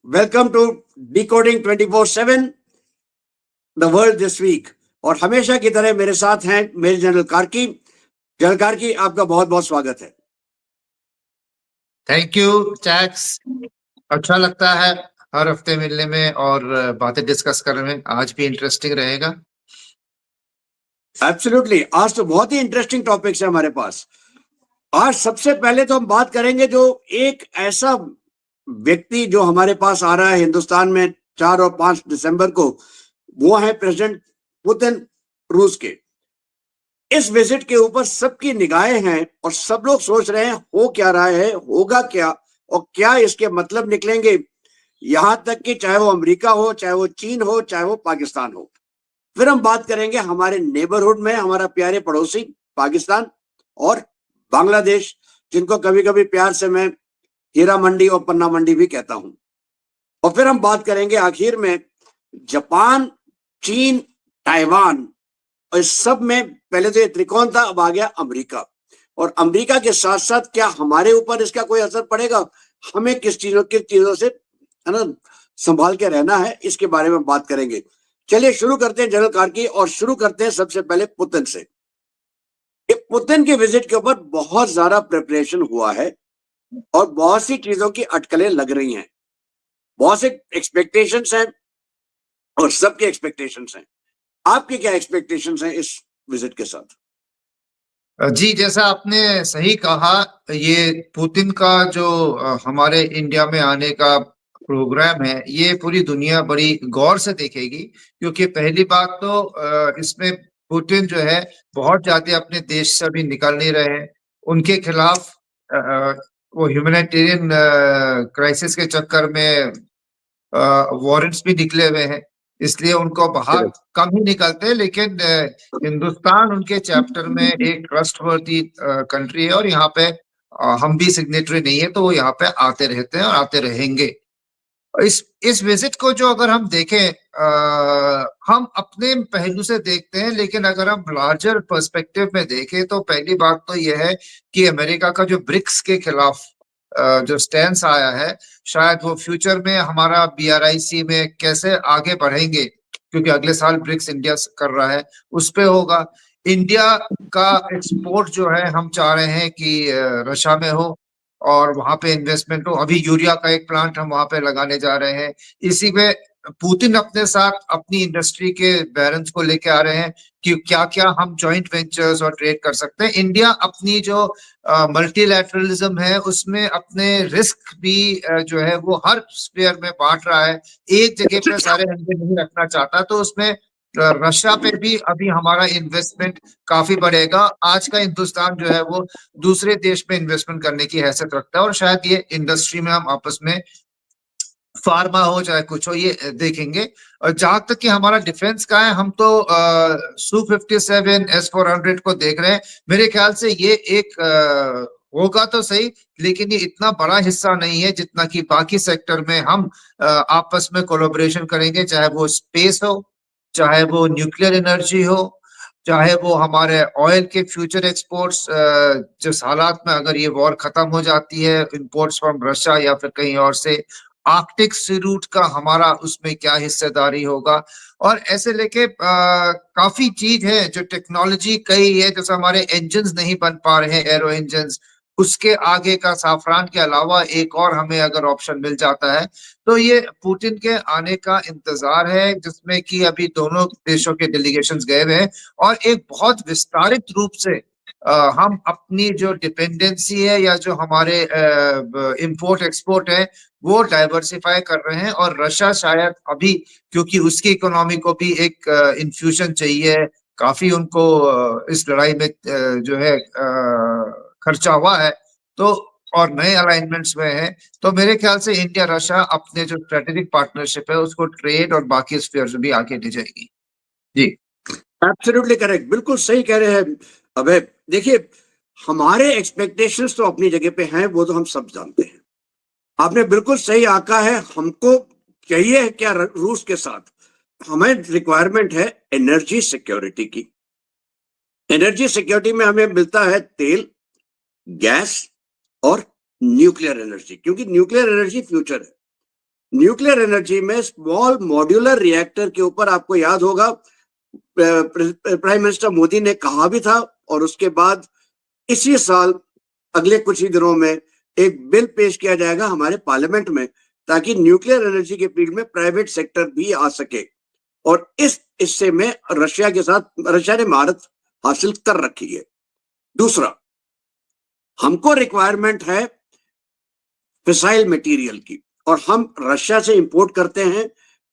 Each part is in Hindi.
Welcome to decoding 24/7 the world this week. और हमेशा की तरह मेरे साथ हैं मेरे जनरल कार्की। जनरल कार्की, आपका बहुत बहुत स्वागत है। Thank you tax. अच्छा लगता है हर हफ्ते मिलने में और बातें डिस्कस करने में। आज भी इंटरेस्टिंग रहेगा। एब्सोल्युटली, आज तो बहुत ही इंटरेस्टिंग टॉपिक्स है हमारे पास। आज सबसे पहले तो हम बात करेंगे जो एक ऐसा व्यक्ति जो हमारे पास आ रहा है हिंदुस्तान में 4 और 5 दिसंबर को, वो है प्रेसिडेंट पुतिन, रूस के। इस विजिट के ऊपर सबकी निगाहें हैं और सब लोग सोच रहे हैं हो क्या रहा है, होगा क्या और क्या इसके मतलब निकलेंगे। यहां तक कि चाहे वो अमेरिका हो, चाहे वो चीन हो, चाहे वो पाकिस्तान हो। फिर हम बात करेंगे हमारे नेबरहुड में हमारा प्यारे पड़ोसी पाकिस्तान और बांग्लादेश, जिनको कभी कभी प्यार से मैं हीरा मंडी और पन्ना मंडी भी कहता हूं। और फिर हम बात करेंगे आखिर में जापान, चीन, ताइवान। और इस सब में पहले तो ये त्रिकोण था, अब आ गया अमेरिका। और अमेरिका के साथ साथ क्या हमारे ऊपर इसका कोई असर पड़ेगा, हमें किस चीजों से है ना संभाल के रहना है, इसके बारे में बात करेंगे। चलिए शुरू करते हैं जनरल कार्की, और शुरू करते हैं सबसे पहले पुतिन से। ये पुतिन के विजिट के ऊपर बहुत ज्यादा प्रिपरेशन हुआ है और बहुत सी चीजों की अटकलें लग रही हैं, बहुत से एक्सपेक्टेशंस हैं और सबके एक्सपेक्टेशंस हैं। आपके क्या एक्सपेक्टेशंस हैं इस विजिट के साथ? जी, जैसा आपने सही कहा, ये पुतिन का जो हमारे इंडिया में आने का प्रोग्राम है, ये पूरी दुनिया बड़ी गौर से देखेगी। क्योंकि पहली बात तो इसमें पुतिन जो है बहुत ज्यादा अपने देश से अभी निकल नहीं रहे हैं। उनके खिलाफ वो ह्यूमैनिटेरियन क्राइसिस के चक्कर में वारंट्स भी निकले हुए हैं। इसलिए उनको बाहर कम ही निकलते हैं। लेकिन हिंदुस्तान उनके चैप्टर में एक ट्रस्टवर्दी कंट्री है और यहाँ पे हम भी सिग्नेटरी नहीं है, तो वो यहाँ पे आते रहते हैं और आते रहेंगे। इस विजिट को जो अगर हम देखें, हम अपने पहलू से देखते हैं, लेकिन अगर हम लार्जर पर्सपेक्टिव में देखें तो पहली बात तो यह है कि अमेरिका का जो ब्रिक्स के खिलाफ जो स्टैंस आया है, शायद वो फ्यूचर में हमारा BRIC में कैसे आगे बढ़ेंगे, क्योंकि अगले साल ब्रिक्स इंडिया कर रहा है, उस पे होगा। इंडिया का एक्सपोर्ट जो है हम चाह रहे हैं कि रशिया में हो और वहां पे इन्वेस्टमेंट हो। अभी यूरिया का एक प्लांट हम वहां पे लगाने जा रहे हैं। इसी में पुतिन अपने साथ अपनी इंडस्ट्री के बैलेंस को लेके आ रहे हैं कि क्या क्या हम जॉइंट वेंचर्स और ट्रेड कर सकते हैं। इंडिया अपनी जो मल्टीलैटरलिज्म है उसमें अपने रिस्क भी जो है वो हर स्फीयर में बांट रहा है। एक जगह पे सारे अंडे नहीं रखना चाहता, तो उसमें रशिया पे भी अभी हमारा इन्वेस्टमेंट काफी बढ़ेगा। आज का हिंदुस्तान जो है वो दूसरे देश में इन्वेस्टमेंट करने की हैसियत रखता है और शायद ये इंडस्ट्री में हम आपस में फार्मा हो चाहे कुछ हो, ये देखेंगे। और जहां तक कि हमारा डिफेंस का है, हम तो Su-57 S-400 को देख रहे हैं। मेरे ख्याल से ये एक होगा तो सही, लेकिन ये इतना बड़ा हिस्सा नहीं है जितना कि बाकी सेक्टर में हम आपस में कोलैबोरेशन करेंगे, चाहे वो स्पेस हो, चाहे वो न्यूक्लियर एनर्जी हो, चाहे वो हमारे ऑयल के फ्यूचर एक्सपोर्ट्स। जिस हालात में अगर ये वॉर खत्म हो जाती है, इंपोर्ट्स फ्रॉम रशिया या फिर कहीं और से, आर्कटिक सी रूट का हमारा उसमें क्या हिस्सेदारी होगा। और ऐसे लेके काफी चीज है जो टेक्नोलॉजी कई है, जैसे हमारे इंजन्स नहीं बन पा रहे हैं, एरो इंजन्स, उसके आगे का साफरान के अलावा एक और हमें अगर ऑप्शन मिल जाता है, तो ये पुतिन के आने का इंतजार है, जिसमें कि अभी दोनों देशों के डेलीगेशंस गए हुए हैं और एक बहुत विस्तारित रूप से हम अपनी जो डिपेंडेंसी है या जो हमारे इंपोर्ट एक्सपोर्ट है वो डाइवर्सिफाई कर रहे हैं। और रशिया शायद अभी, क्योंकि उसकी इकोनॉमी को भी एक इन्फ्यूजन चाहिए, काफी उनको इस लड़ाई में जो है खर्चा हुआ है, तो और नए अलाइनमेंट्स में है, तो मेरे ख्याल से इंडिया रशिया अपने जो स्ट्रेटेजिक पार्टनरशिप है उसको ट्रेड और बाकी स्फीयर से भी आगे ले जाएगी। जी, एब्सोल्युटली करेक्ट, बिल्कुल सही कह रहे हैं। अबे देखिए, हमारे एक्सपेक्टेशंस तो अपनी जगह पे हैं, वो तो हम सब जानते हैं। आपने बिल्कुल सही आका है। हमको चाहिए क्या रूस के साथ, हमें रिक्वायरमेंट है एनर्जी सिक्योरिटी की। एनर्जी सिक्योरिटी में हमें मिलता है तेल, गैस और न्यूक्लियर एनर्जी, क्योंकि न्यूक्लियर एनर्जी फ्यूचर है। न्यूक्लियर एनर्जी में स्मॉल मॉड्यूलर रिएक्टर के ऊपर आपको याद होगा प्राइम मिनिस्टर मोदी ने कहा भी था, और उसके बाद इसी साल अगले कुछ ही दिनों में एक बिल पेश किया जाएगा हमारे पार्लियामेंट में, ताकि न्यूक्लियर एनर्जी के फील्ड में प्राइवेट सेक्टर भी आ सके। और इस हिस्से में रशिया के साथ रशिया ने महारत हासिल कर रखी है। दूसरा, हमको रिक्वायरमेंट है फिसाइल मटेरियल की, और हम रशिया से इंपोर्ट करते हैं।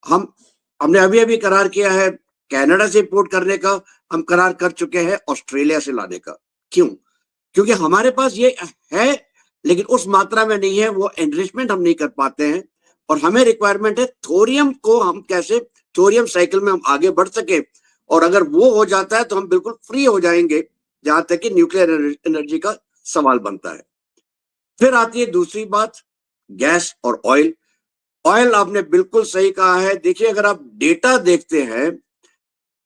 हमने अभी अभी करार किया है कनाडा से इंपोर्ट करने का, हम करार कर चुके हैं ऑस्ट्रेलिया से लाने का। क्यों? क्योंकि हमारे पास ये है, लेकिन उस मात्रा में नहीं है, वो एनरिचमेंट हम नहीं कर पाते हैं। और हमें रिक्वायरमेंट है थोरियम को हम कैसे थोरियम साइकिल में हम आगे बढ़ सके, और अगर वो हो जाता है तो हम बिल्कुल फ्री हो जाएंगे, जहां तक कि न्यूक्लियर एनर्जी का सवाल बनता है। फिर आती है दूसरी बात, गैस और ऑयल। ऑयल आपने बिल्कुल सही कहा है। देखिए, अगर आप डेटा देखते हैं,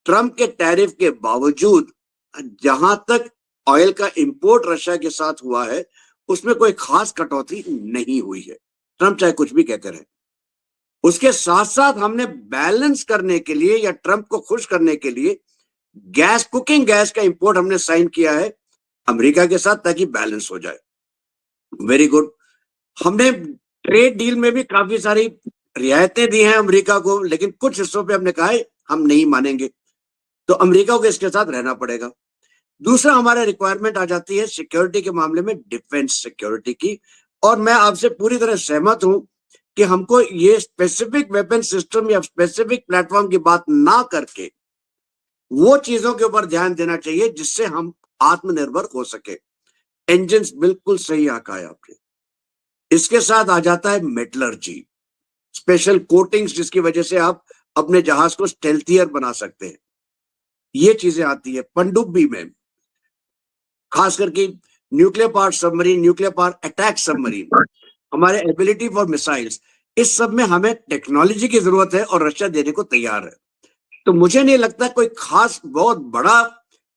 ट्रंप के टैरिफ के बावजूद जहां तक ऑयल का इंपोर्ट रशिया के साथ हुआ है, उसमें कोई खास कटौती नहीं हुई है, ट्रंप चाहे कुछ भी कहते रहे। उसके साथ साथ हमने बैलेंस करने के लिए या ट्रंप को खुश करने के लिए गैस, कुकिंग गैस का इंपोर्ट हमने साइन किया है अमेरिका के साथ, ताकि बैलेंस हो जाए। Very good. हमने ट्रेड डील में भी काफी सारी रियायतें दी हैं अमेरिका को, लेकिन कुछ हिस्सों पे हमने कहा है हम नहीं मानेंगे, तो अमेरिका को इसके साथ रहना पड़ेगा। दूसरा, हमारा रिक्वायरमेंट आ जाती है सिक्योरिटी के मामले में, डिफेंस सिक्योरिटी की। और मैं आपसे पूरी तरह सहमत हूं कि हमको ये स्पेसिफिक वेपन सिस्टम या स्पेसिफिक प्लेटफॉर्म की बात ना करके वो चीजों के ऊपर ध्यान देना चाहिए जिससे हम आत्मनिर्भर हो सके। इंजन बिल्कुल सही आका है आपने। इसके साथ आ जाता है मेटलर्जी, स्पेशल कोटिंग्स, जिसकी वजह से आप अपने जहाज को स्टेल्थियर बना सकते हैं। ये चीजें आती है पनडुब्बी में, खास करके nuclear power submarine, nuclear power attack submarine, हमारे एबिलिटी फॉर मिसाइल्स, इस सब में हमें टेक्नोलॉजी की जरूरत है और रशिया देने को तैयार है। तो मुझे नहीं लगता कोई खास बहुत बड़ा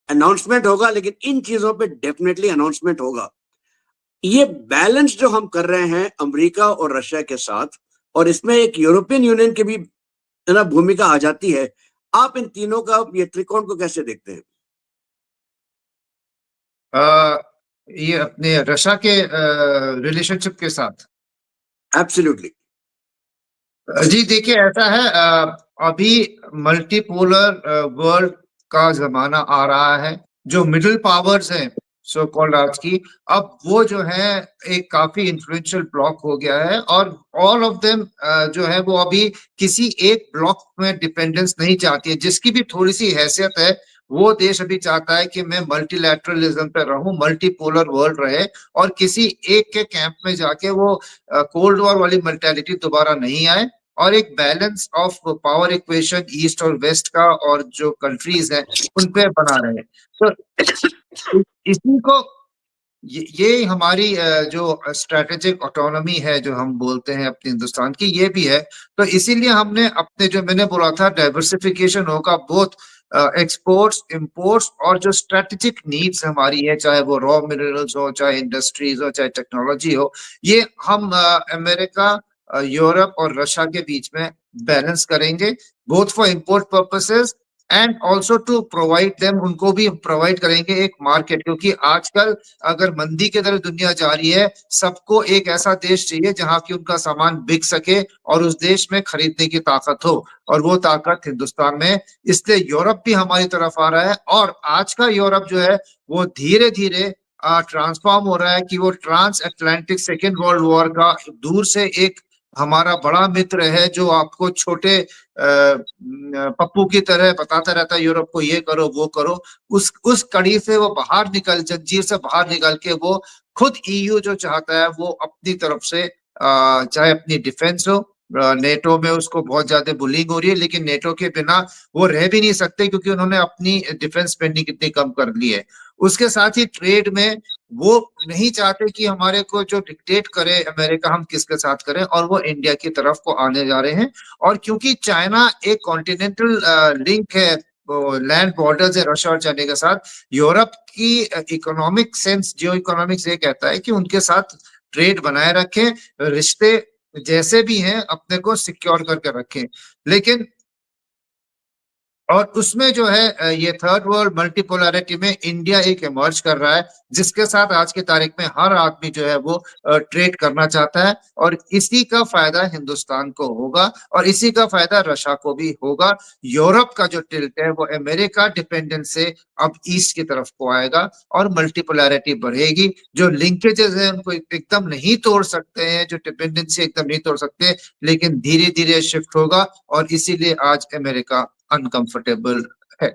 अनाउंसमेंट होगा, लेकिन इन चीजों पे डेफिनेटली अनाउंसमेंट होगा। ये बैलेंस जो हम कर रहे हैं अमेरिका और रशिया के साथ, और इसमें एक यूरोपियन यूनियन की भी भूमिका आ जाती है। आप इन तीनों का ये त्रिकोण को कैसे देखते हैं? ये अपने रशिया के रिलेशनशिप के साथ। एब्सोल्युटली। जी देखिए, ऐसा है, अभी मल्टीपोलर वर्ल्ड का जमाना आ रहा है। जो मिडिल पावर्स हैं सो कॉल्ड आज की, अब वो जो है एक काफी इन्फ्लुएंशियल ब्लॉक हो गया है, और ऑल ऑफ देम जो है वो अभी किसी एक ब्लॉक में डिपेंडेंस नहीं चाहती है। जिसकी भी थोड़ी सी हैसियत है, वो देश अभी चाहता है कि मैं मल्टीलैटरलिज्म पे रहूं, मल्टीपोलर वर्ल्ड रहे, और किसी एक के कैंप में जाके वो कोल्ड वॉर वाली मेंटालिटी दोबारा नहीं आए, और एक balance of power equation east और वेस्ट का और जो कंट्रीज हैं उन पे बना रहे। तो इसी को ये हमारी जो स्ट्रेटेजिक ऑटोनॉमी है जो हम बोलते हैं अपने हिंदुस्तान की, ये भी है। तो इसीलिए हमने अपने, जो मैंने बोला था, डाइवर्सिफिकेशन होगा, बोथ एक्सपोर्ट्स, इंपोर्ट्स, और जो स्ट्रेटेजिक नीड्स हमारी है, चाहे वो रॉ मिनरल्स हो, चाहे इंडस्ट्रीज हो, चाहे टेक्नोलॉजी हो, ये हम अमेरिका, यूरोप और रशिया के बीच में बैलेंस करेंगे, both for import purposes and also to provide them, उनको भी प्रोवाइड करेंगे एक मार्केट। क्योंकि आजकल अगर मंदी की तरफ दुनिया जा रही है, सबको एक ऐसा देश चाहिए जहां की उनका सामान बिक सके और उस देश में खरीदने की ताकत हो, और वो ताकत हिंदुस्तान में। इसलिए यूरोप भी हमारी तरफ आ रहा है, और आज का यूरोप जो है वो धीरे धीरे ट्रांसफॉर्म हो रहा है कि वो transatlantic second world war का दूर से एक हमारा बड़ा मित्र है, जो आपको छोटे पप्पू की तरह बताता रहता है यूरोप को, ये करो वो करो। उस कड़ी से वो बाहर निकल, जंजीर से बाहर निकल के वो खुद ईयू जो चाहता है वो अपनी तरफ से, चाहे अपनी डिफेंस हो, नेटो में उसको बहुत ज्यादा बुलिंग हो रही है, लेकिन नेटो के बिना वो रह भी नहीं सकते, क्योंकि उन्होंने अपनी डिफेंस स्पेंडिंग कितनी कम कर ली है। उसके साथ ही ट्रेड में वो नहीं चाहते कि हमारे को जो डिक्टेट करे अमेरिका, हम किसके साथ करें, और वो इंडिया की तरफ को आने जा रहे हैं। और क्योंकि चाइना एक कॉन्टिनेंटल लिंक है, लैंड बॉर्डर्स है रशिया और चाइना के साथ, यूरोप की इकोनॉमिक सेंस, जियो इकोनॉमिक्स ये कहता है कि उनके साथ ट्रेड बनाए रखें, रिश्ते जैसे भी हैं अपने को सिक्योर करके रखें। लेकिन और उसमें जो है ये थर्ड वर्ल्ड मल्टीपोलैरिटी में इंडिया एक इमर्ज कर रहा है, जिसके साथ आज की तारीख में हर आदमी जो है वो ट्रेड करना चाहता है, और इसी का फायदा हिंदुस्तान को होगा और इसी का फायदा रशिया को भी होगा। यूरोप का जो टिल्ट है वो अमेरिका डिपेंडेंस से अब ईस्ट की तरफ को आएगा और मल्टीपोलैरिटी बढ़ेगी। जो लिंकेजेस है उनको एकदम नहीं तोड़ सकते हैं, जो डिपेंडेंसी एकदम नहीं तोड़ सकते, लेकिन धीरे धीरे शिफ्ट होगा, और इसीलिए आज अमेरिका अनकंफर्टेबल है।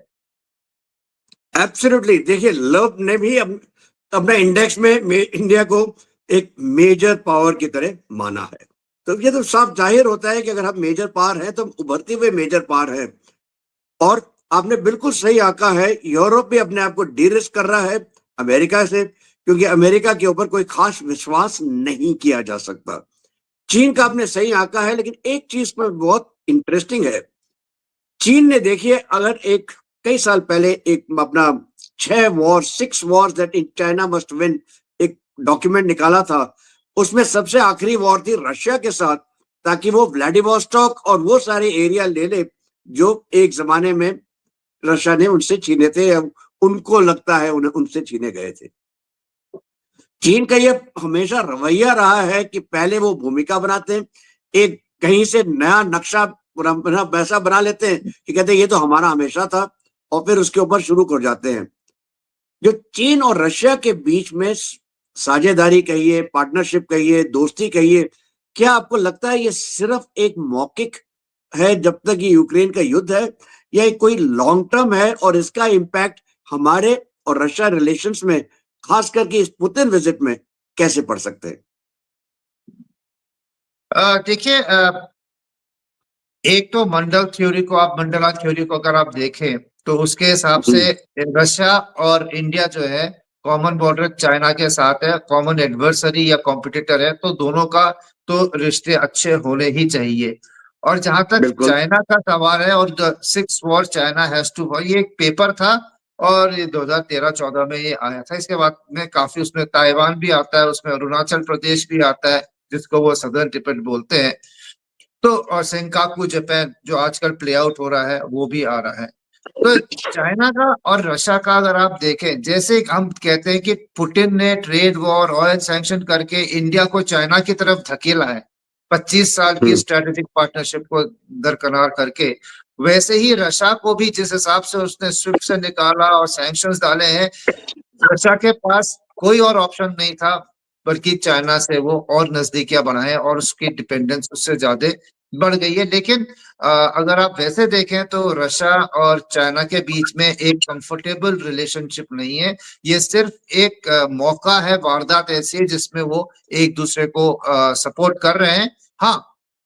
एब्सोल्युटली। देखिए, लव ने भी अपना इंडेक्स में इंडिया को एक मेजर पावर की तरह माना है। तो ये तो साफ जाहिर होता है कि अगर हम मेजर पावर हैं तो हम उभरते हुए मेजर पावर हैं। और आपने बिल्कुल सही आका है, यूरोप भी अपने आप को डी-रिस्क कर रहा है अमेरिका से, क्योंकि अमेरिका के ऊपर कोई खास विश्वास नहीं किया जा सकता। चीन का आपने सही आका है, लेकिन एक चीज में बहुत इंटरेस्टिंग है। चीन ने, देखिए, अगर एक कई साल पहले एक अपना 6 war that in China must win एक डॉक्यूमेंट निकाला था, उसमें सबसे आखिरी वॉर थी रशिया के साथ, ताकि वो व्लादिवोस्टॉक और वो सारे एरिया ले ले जो एक जमाने में रशिया ने उनसे छीने थे, या उनको लगता है उन्हें उनसे छीने गए थे। चीन का ये हमेशा रवैया रहा है कि पहले वो भूमिका बनाते हैं, एक कहीं से नया नक्शा वैसा बना लेते हैं कि कहते हैं ये तो हमारा हमेशा था, और फिर उसके ऊपर शुरू कर जाते हैं। जो चीन और रशिया के बीच में साझेदारी कहिए, पार्टनरशिप कहिए, दोस्ती कहिए, क्या आपको लगता है ये सिर्फ एक मौखिक है जब तक ये यूक्रेन का युद्ध है, या ये कोई लॉन्ग टर्म है और इसका इम्पैक्ट हमारे और रशिया रिलेशंस में, खास करके इस पुतिन विजिट में, कैसे पड़ सकते हैं? देखिए, एक तो मंडला थ्योरी को अगर आप देखें तो उसके हिसाब से रशिया और इंडिया जो है कॉमन बॉर्डर चाइना के साथ है, कॉमन एडवर्सरी या कॉम्पिटिटर है, तो दोनों का तो रिश्ते अच्छे होने ही चाहिए। और जहां तक बिल्कुल। चाइना का सवाल है, और the six war China has to war, ये एक पेपर था और ये 2013-14 में ये आया था। इसके बाद में काफी उसमें ताइवान भी आता है, उसमें अरुणाचल प्रदेश भी आता है जिसको वो सदर्न तिब्बत बोलते हैं। तो और सेंकाकू जापान जो आजकल प्ले आउट हो रहा है वो भी आ रहा है। तो चाइना का और रशिया का अगर आप देखें, जैसे हम कहते हैं कि पुतिन ने ट्रेड वॉर ऑयल सैंक्शन करके इंडिया को चाइना की तरफ धकेला है 25 साल की स्ट्रेटेजिक पार्टनरशिप को दरकिनार करके, वैसे ही रशिया को भी जिस हिसाब से उसने स्विफ्ट से निकाला और सैंक्शंस डाले हैं, रशिया के पास कोई और ऑप्शन नहीं था बल्कि चाइना से वो और नजदीकियां बढ़ाए, और उसकी डिपेंडेंस उससे ज्यादा बढ़ गई है। लेकिन अगर आप वैसे देखें तो रशिया और चाइना के बीच में एक कंफर्टेबल रिलेशनशिप नहीं है। ये सिर्फ एक मौका है, वारदात ऐसी है जिसमें वो एक दूसरे को सपोर्ट कर रहे हैं। हाँ,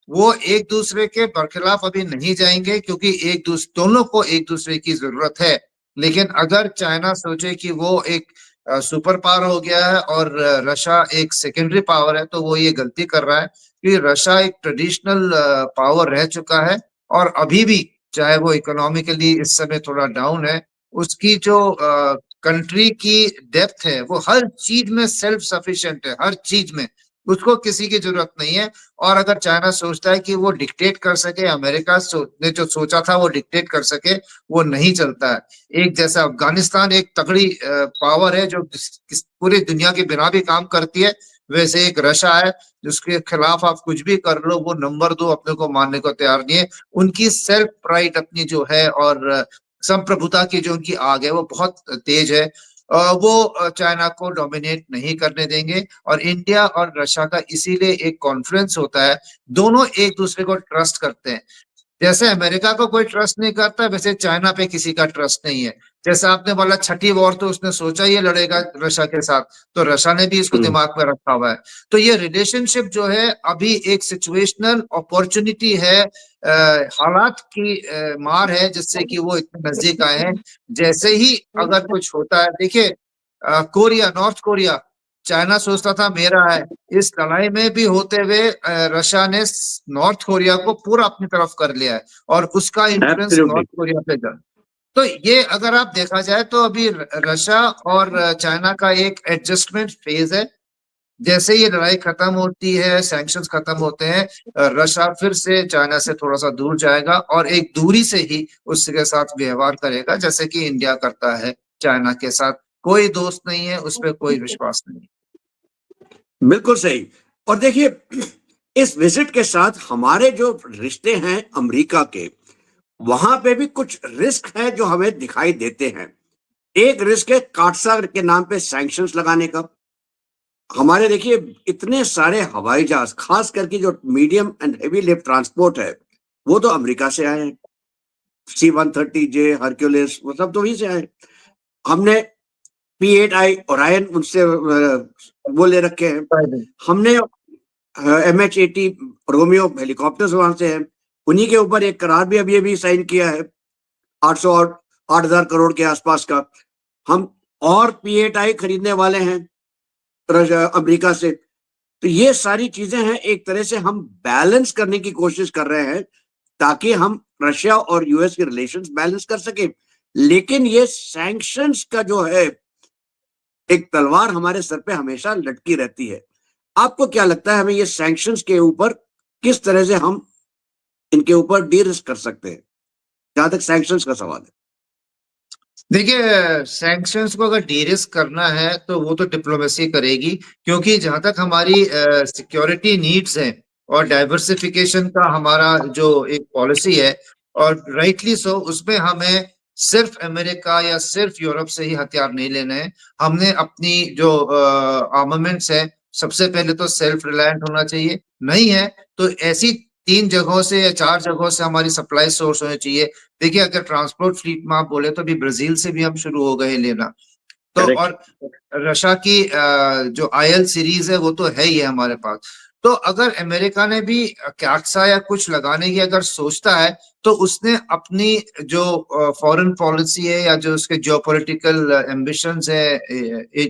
वो एक दूसरे के बरखिलाफ अभी नहीं जाएंगे क्योंकि दोनों को एक दूसरे की जरूरत है। लेकिन अगर चाइना सोचे कि वो एक सुपर पावर हो गया है और रशिया एक सेकेंडरी पावर है, तो वो ये गलती कर रहा है कि रशिया एक ट्रेडिशनल पावर रह चुका है, और अभी भी चाहे वो इकोनॉमिकली इस समय थोड़ा डाउन है, उसकी जो कंट्री की डेप्थ है वो हर चीज में सेल्फ सफिशिएंट है, हर चीज में उसको किसी की जरूरत नहीं है। और अगर चाइना सोचता है कि वो डिक्टेट कर सके, अमेरिका ने जो सोचा था वो डिक्टेट कर सके, वो नहीं चलता है। एक जैसा अफगानिस्तान एक तगड़ी पावर है जो पूरी दुनिया के बिना भी काम करती है, वैसे एक रशिया है जिसके खिलाफ आप कुछ भी कर लो वो नंबर 2 अपने को मानने को तैयार नहीं है। उनकी सेल्फ प्राइड अपनी जो है और संप्रभुता की जो उनकी आग है वो बहुत तेज है। वो चाइना को डोमिनेट नहीं करने देंगे, और इंडिया और रशिया का इसीलिए एक कॉन्फ्रेंस होता है, दोनों एक दूसरे को ट्रस्ट करते हैं। जैसे अमेरिका को कोई ट्रस्ट नहीं करता, वैसे चाइना पे किसी का ट्रस्ट नहीं है। जैसे आपने बोला छठी वॉर, तो उसने सोचा ये लड़ेगा रशिया के साथ, तो रशिया ने भी इसको दिमाग में रखा हुआ है। तो ये रिलेशनशिप जो है अभी एक सिचुएशनल अपॉर्चुनिटी है, हालात की मार है जिससे कि वो इतने नजदीक आए हैं। जैसे ही अगर कुछ होता है, देखिए कोरिया, नॉर्थ कोरिया, चाइना सोचता था मेरा है, इस लड़ाई में भी होते हुए रशिया ने नॉर्थ कोरिया को पूरा अपनी तरफ कर लिया है, और उसका इन्फ्लुएंस एब्सोल्युटली। नॉर्थ कोरिया पे जा। तो ये अगर आप देखा जाए तो अभी रशिया और चाइना का एक एडजस्टमेंट फेज है, जैसे ये लड़ाई खत्म होती है, सैंक्शंस खत्म होते हैं, रशिया फिर से चाइना से थोड़ा सा दूर जाएगा और एक दूरी से ही उसके साथ व्यवहार करेगा, जैसे कि इंडिया करता है चाइना के साथ। कोई दोस्त नहीं है, उस पर कोई विश्वास नहीं। बिल्कुल सही। और देखिए, इस विजिट के साथ हमारे जो रिश्ते हैं अमेरिका के, वहां पे भी कुछ रिस्क है जो हमें दिखाई देते हैं। एक रिस्क है काटसा के नाम पे सैंक्शंस लगाने का। हमारे देखिए इतने सारे हवाई जहाज, खास करके जो medium and heavy lift transport है, वो तो अमेरिका से आए हैं। C-130J, हरक्यूलिस, वो सब तो वहीं से आए। हमने P-8I ओरायन उनसे वो ले रखे हैं। हमने MH-80 रोमियो हेलीकॉप्टर्स वहां से हैं। उन्हीं के ऊपर एक करार भी अभी अभी साइन किया है, 800 और 8,000 करोड़ के आसपास का। हम और P-8I खरीदने वाले हैं अमेरिका से। तो ये सारी चीजें हैं, एक तरह से हम बैलेंस करने की कोशिश कर रहे हैं ताकि हम रशिया और यूएस के रिलेशंस बैलेंस कर सके। लेकिन ये सैंक्शंस का जो है, एक तलवार हमारे सर पे हमेशा लटकी रहती है। आपको क्या लगता है हमें ये सैंक्शंस के ऊपर किस तरह से हम इनके ऊपर डी रिस्क कर सकते हैं, जहां तक सैंक्शंस का सवाल है? देखिए, सैंक्शंस को अगर डी-रिस्क करना है तो वो तो डिप्लोमेसी करेगी, क्योंकि जहां तक हमारी सिक्योरिटी नीड्स हैं और डाइवर्सिफिकेशन का हमारा जो एक पॉलिसी है, और राइटली सो, उसमें हमें सिर्फ अमेरिका या सिर्फ यूरोप से ही हथियार नहीं लेने हैं। हमने अपनी जो आर्मामेंट्स है, सबसे पहले तो सेल्फ रिलायंट होना चाहिए। नहीं है तो ऐसी 3 जगहों से या 4 जगहों से हमारी सप्लाई सोर्स होनी चाहिए। देखिए, अगर ट्रांसपोर्ट फ्लीट में आप बोले तो अभी ब्राजील से भी हम शुरू हो गए लेना। तो करेक्ट। और रशिया की जो IL सीरीज है वो तो है ही है हमारे पास। तो अगर अमेरिका ने भी कैक्सा या कुछ लगाने की अगर सोचता है, तो उसने अपनी जो फॉरेन पॉलिसी है या जो उसके जियोपॉलिटिकल एम्बिशंस है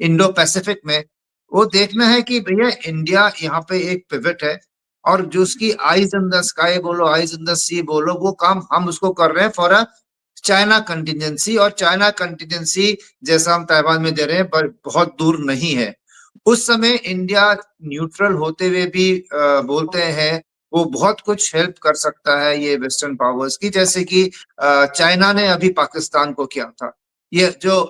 इंडो पैसिफिक में, वो देखना है कि भैया इंडिया यहाँ पे एक पिवट है, और जो उसकी आइज इन द स्काई बोलो, आइज इन द सी बोलो, वो काम हम उसको कर रहे हैं फॉर अ चाइना कंटिजेंसी। और चाइना कंटिजेंसी जैसा हम ताइवान में दे रहे हैं, पर बहुत दूर नहीं है। उस समय इंडिया न्यूट्रल होते हुए भी बोलते हैं वो बहुत कुछ हेल्प कर सकता है ये वेस्टर्न पावर्स की, जैसे कि चाइना ने अभी पाकिस्तान को किया था। ये जो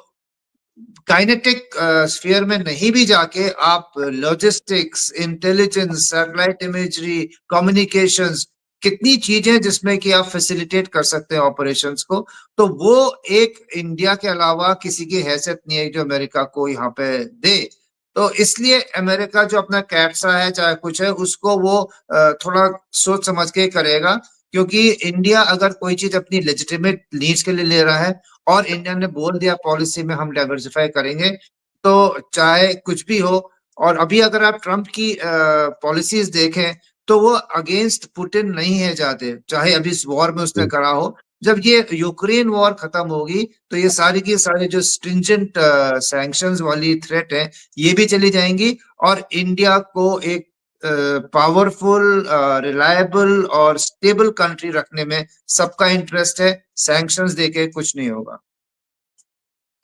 काइनेटिक स्फीयर में नहीं भी जाके आप logistics, intelligence, satellite imagery, communications, कितनी चीजें जिसमें कि आप फैसिलिटेट कर सकते हैं ऑपरेशंस को, तो वो एक इंडिया के अलावा किसी की हैसियत नहीं है जो अमेरिका को यहाँ पे दे। तो इसलिए अमेरिका जो अपना कैट्सा है चाहे कुछ है, उसको वो थोड़ा सोच समझ के करेगा, क्योंकि इंडिया अगर कोई चीज अपनी लेजिटिमेट नीड्स के लिए ले रहा है और इंडिया ने बोल दिया पॉलिसी में हम डाइवर्सिफाई करेंगे, तो चाहे कुछ भी हो। और अभी अगर आप ट्रम्प की पॉलिसीज देखें तो वो अगेंस्ट पुतिन नहीं है जाते, चाहे अभी इस वॉर में उसने करा हो। जब ये यूक्रेन वॉर खत्म होगी तो ये सारी की सारी जो स्ट्रिंजेंट सैंक्शंस वाली थ्रेट है ये भी चली जाएंगी, और इंडिया को एक पावरफुल, रिलायबल और स्टेबल कंट्री रखने में सबका इंटरेस्ट है। सैंक्शंस देके कुछ नहीं होगा।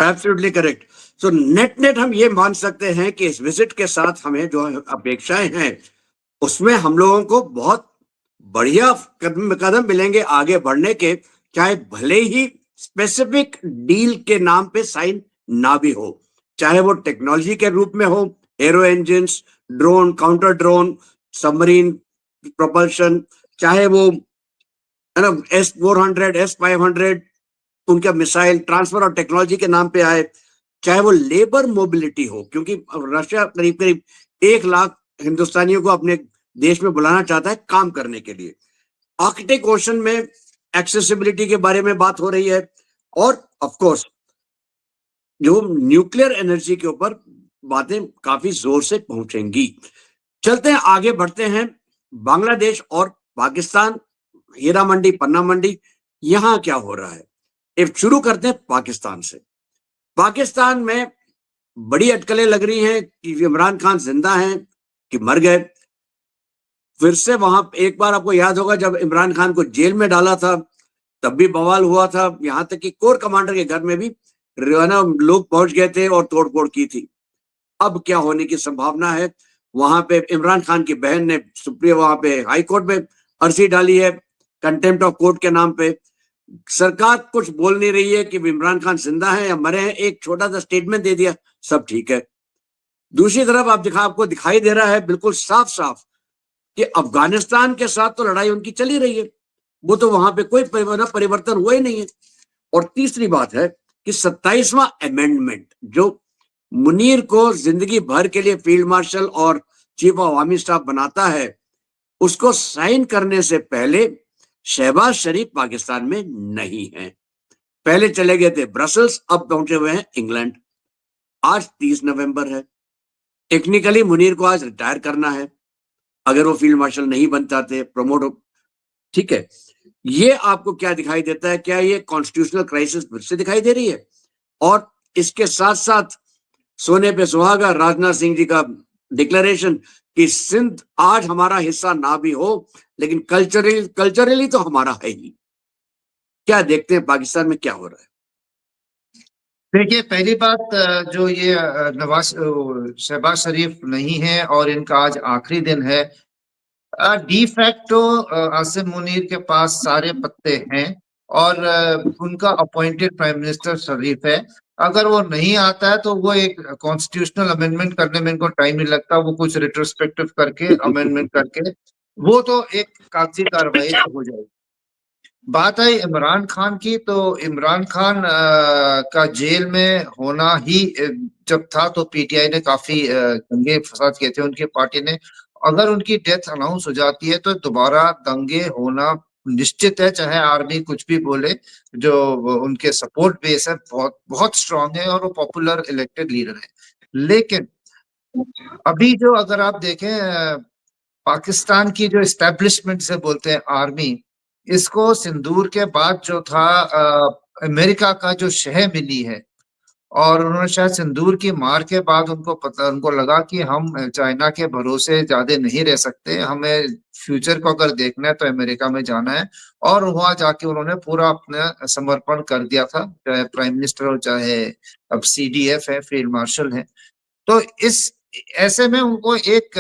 Absolutely correct. So net net हम ये मान सकते हैं कि इस विजिट के साथ हमें जो अपेक्षाएं हैं, उसमें हम लोगों को बहुत बढ़िया कदम कदम मिलेंगे आगे बढ़ने के, चाहे भले ही स्पेसिफिक डील के नाम पे साइन ना भी हो, चाहे वो टेक्नोलॉजी के रूप में हो, arrow engines, drone, counter drone, submarine propulsion, चाहे वो है ना S-400, S-500 उनका मिसाइल ट्रांसफर और टेक्नोलॉजी के नाम पे आए, चाहे वो लेबर मोबिलिटी हो, क्योंकि रशिया करीब करीब 1 लाख हिंदुस्तानियों को अपने देश में बुलाना चाहता है काम करने के लिए। आर्कटिक ओशन में एक्सेसिबिलिटी के बारे में बात हो रही है, और ऑफ कोर्स जो न्यूक्लियर एनर्जी के ऊपर बातें काफी जोर से पहुंचेंगी। चलते हैं, आगे बढ़ते हैं। बांग्लादेश और पाकिस्तान, हीरा मंडी, पन्ना मंडी, यहां क्या हो रहा है? एक शुरू करते हैं पाकिस्तान से। पाकिस्तान में बड़ी अटकलें लग रही हैं कि इमरान खान जिंदा हैं कि मर गए। फिर से वहां एक बार आपको याद होगा जब इमरान खान को जेल में डाला था, तब भी बवाल हुआ था, यहां तक कि कोर कमांडर के घर में भी लोग पहुंच गए थे और तोड़फोड़ की थी। अब क्या होने की संभावना है। वहां पे इमरान खान की बहन ने सुप्रीम वहां पे हाई कोर्ट में अर्जी डाली है कंटेम्प्ट ऑफ कोर्ट के नाम पे। सरकार कुछ बोल नहीं रही है कि इमरान खान जिंदा है या मरे हैं, एक छोटा सा स्टेटमेंट दे दिया, सब ठीक है। दूसरी तरफ आपको दिखाई दे रहा है बिल्कुल साफ साफ कि अफगानिस्तान के साथ तो लड़ाई उनकी चली रही है, वो तो वहां पे कोई परिवर्तन हुआ ही नहीं है। और तीसरी बात है कि 27वां अमेंडमेंट जो मुनीर को जिंदगी भर के लिए फील्ड मार्शल और चीफ ऑफ आर्मी स्टाफ बनाता है, उसको साइन करने से पहले शहबाज शरीफ पाकिस्तान में नहीं है। पहले चले गए थे ब्रसल्स, अब पहुंचे हुए हैं इंग्लैंड। आज 30 नवंबर है। टेक्निकली मुनीर को आज रिटायर करना है अगर वो फील्ड मार्शल नहीं बन जाते, प्रमोट हो, ठीक है। ये आपको क्या दिखाई देता है, क्या ये कॉन्स्टिट्यूशनल क्राइसिस फिर से दिखाई दे रही है? और इसके साथ साथ सोने पे सुहागा राजनाथ सिंह जी का डिक्लेरेशन कि सिंध आज हमारा हिस्सा ना भी हो लेकिन कल्चरली तो हमारा है ही। क्या देखते हैं पाकिस्तान में क्या हो रहा है? देखिए, पहली बात, जो ये शहबाज शरीफ नहीं है और इनका आज आखिरी दिन है। डी फैक्टो आसिम मुनीर के पास सारे पत्ते हैं और उनका अपॉइंटेड प्राइम मिनिस्टर शरीफ है। अगर वो नहीं आता है तो वो एक कॉन्स्टिट्यूशनल अमेंडमेंट करने में इनको टाइम नहीं लगता, वो कुछ रिट्रोस्पेक्टिव करके अमेंडमेंट करके वो तो एक कागजी कार्रवाई हो जाएगी। बात आई इमरान खान की, तो इमरान खान का जेल में होना ही जब था तो पीटीआई ने काफी दंगे फसाद किए थे उनकी पार्टी ने। अगर उनकी डेथ अनाउंस हो जाती है तो दोबारा दंगे होना निश्चित है, चाहे आर्मी कुछ भी बोले। जो उनके सपोर्ट बेस है बहुत बहुत स्ट्रांग है और वो पॉपुलर इलेक्टेड लीडर है। लेकिन अभी जो अगर आप देखें, पाकिस्तान की जो एस्टेब्लिशमेंट से बोलते हैं आर्मी, इसको सिंदूर के बाद जो था अमेरिका का जो शह मिली है, और उन्होंने शायद सिंदूर की मार के बाद उनको लगा कि हम चाइना के भरोसे ज्यादा नहीं रह सकते, हमें फ्यूचर को अगर देखना है तो अमेरिका में जाना है। और वहां जाके उन्होंने पूरा अपना समर्पण कर दिया था, चाहे प्राइम मिनिस्टर हो चाहे अब सीडीएफ है, फील्ड मार्शल है। तो इस ऐसे में उनको एक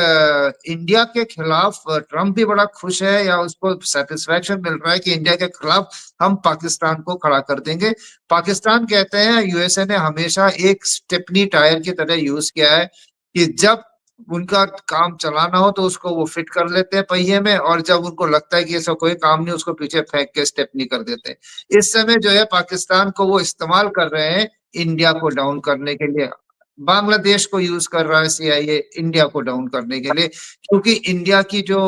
इंडिया के खिलाफ ट्रम्प भी बड़ा खुश है, या उसको सेटिस्फेक्शन मिल रहा है कि इंडिया के खिलाफ हम पाकिस्तान को खड़ा कर देंगे। पाकिस्तान कहते हैं यूएसए ने हमेशा एक स्टेपनी टायर की तरह यूज किया है कि जब उनका काम चलाना हो तो उसको वो फिट कर लेते हैं पहिए में, और जब उनको लगता है कि ऐसा कोई काम नहीं उसको पीछे फेंक के स्टेपनी कर देते हैं। इस समय जो है पाकिस्तान को वो इस्तेमाल कर रहे हैं इंडिया को डाउन करने के लिए। बांग्लादेश को यूज कर रहा है सीआईए इंडिया को डाउन करने के लिए, क्योंकि इंडिया की जो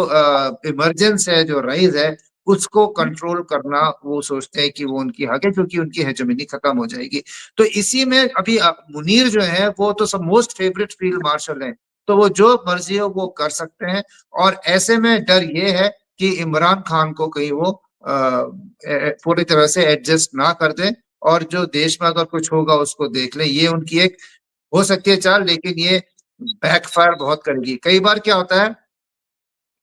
इमरजेंस है, जो राइज है, उसको कंट्रोल करना वो सोचते हैं कि वो उनकी हक है, क्योंकि उनकी हेजेमनी खत्म हो जाएगी। तो इसी में अभी मुनीर जो है वो तो सब मोस्ट फेवरेट फील्ड मार्शल है, तो वो जो मर्जी हो वो कर सकते हैं। और ऐसे में डर ये है कि इमरान खान को कहीं वो पूरी तरह से एडजस्ट ना कर दे, और जो देश में अगर कुछ होगा उसको देख ले। ये उनकी एक हो सकती है चाल, लेकिन ये बैकफायर बहुत करेगी। कई बार क्या होता है,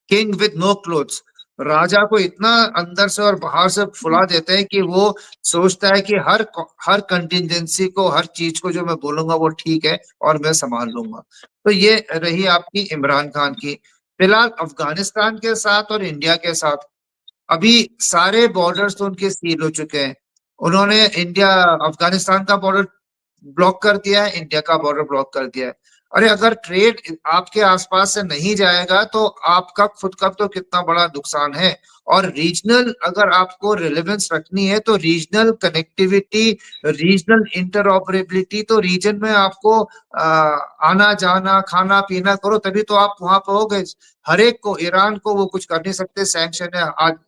किंग विद नो क्लोथ्स, राजा को इतना अंदर से और बाहर से फुला देते हैं कि वो सोचता है कि हर कंटिजेंसी को, हर चीज को जो मैं बोलूंगा वो ठीक है और मैं संभाल लूंगा। तो ये रही आपकी इमरान खान की। फिलहाल अफगानिस्तान के साथ और इंडिया के साथ अभी सारे बॉर्डर्स तो उनके सील हो चुके हैं। उन्होंने अफगानिस्तान का बॉर्डर ब्लॉक कर दिया है, इंडिया का बॉर्डर ब्लॉक कर दिया है। अरे अगर ट्रेड आपके आसपास से नहीं जाएगा तो आपका खुद का तो कितना बड़ा नुकसान है। और रीजनल अगर आपको रिलेवेंस रखनी है तो रीजनल कनेक्टिविटी, रीजनल इंटरऑपरेबिलिटी, तो रीजन में आपको आना जाना खाना पीना करो तभी तो आप वहां पर होगे। हर एक को, ईरान को वो कुछ कर नहीं सकते, सैंक्शन है,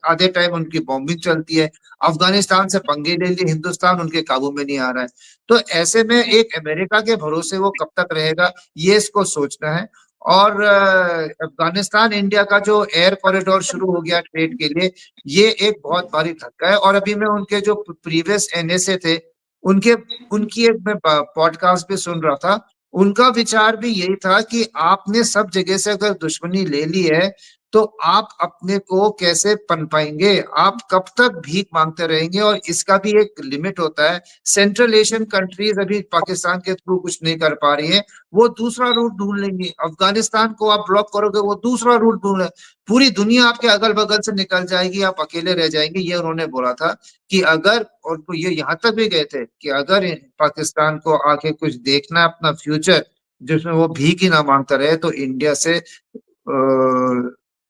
आधे टाइम उनकी बॉम्बिंग चलती है। अफगानिस्तान से पंगे ले लिए हिंदुस्तान, उनके काबू में नहीं आ रहा है। तो ऐसे में एक अमेरिका के भरोसे वो कब तक रहेगा, ये इसको सोचना है। और अफगानिस्तान इंडिया का जो एयर कॉरिडोर शुरू हो गया ट्रेड के लिए, ये एक बहुत भारी धक्का है। और अभी मैं उनके जो प्रीवियस एनएसए थे, उनके उनकी एक मैं पॉडकास्ट भी सुन रहा था। उनका विचार भी यही था कि आपने सब जगह से अगर दुश्मनी ले ली है तो आप अपने को कैसे पनपाएंगे? आप कब तक भीख मांगते रहेंगे? और इसका भी एक लिमिट होता है। सेंट्रल एशियन कंट्रीज अभी पाकिस्तान के थ्रू कुछ नहीं कर पा रही है, वो दूसरा रूट ढूंढ लेंगे। अफगानिस्तान को आप ब्लॉक करोगे, वो दूसरा रूट ढूंढ, पूरी दुनिया आपके अगल बगल से निकल जाएगी, आप अकेले रह जाएंगे। ये उन्होंने बोला था कि अगर, और तो ये यहाँ तक भी गए थे कि अगर पाकिस्तान को आगे कुछ देखना है अपना फ्यूचर जिसमें वो भीख ही ना मांगता रहे, तो इंडिया से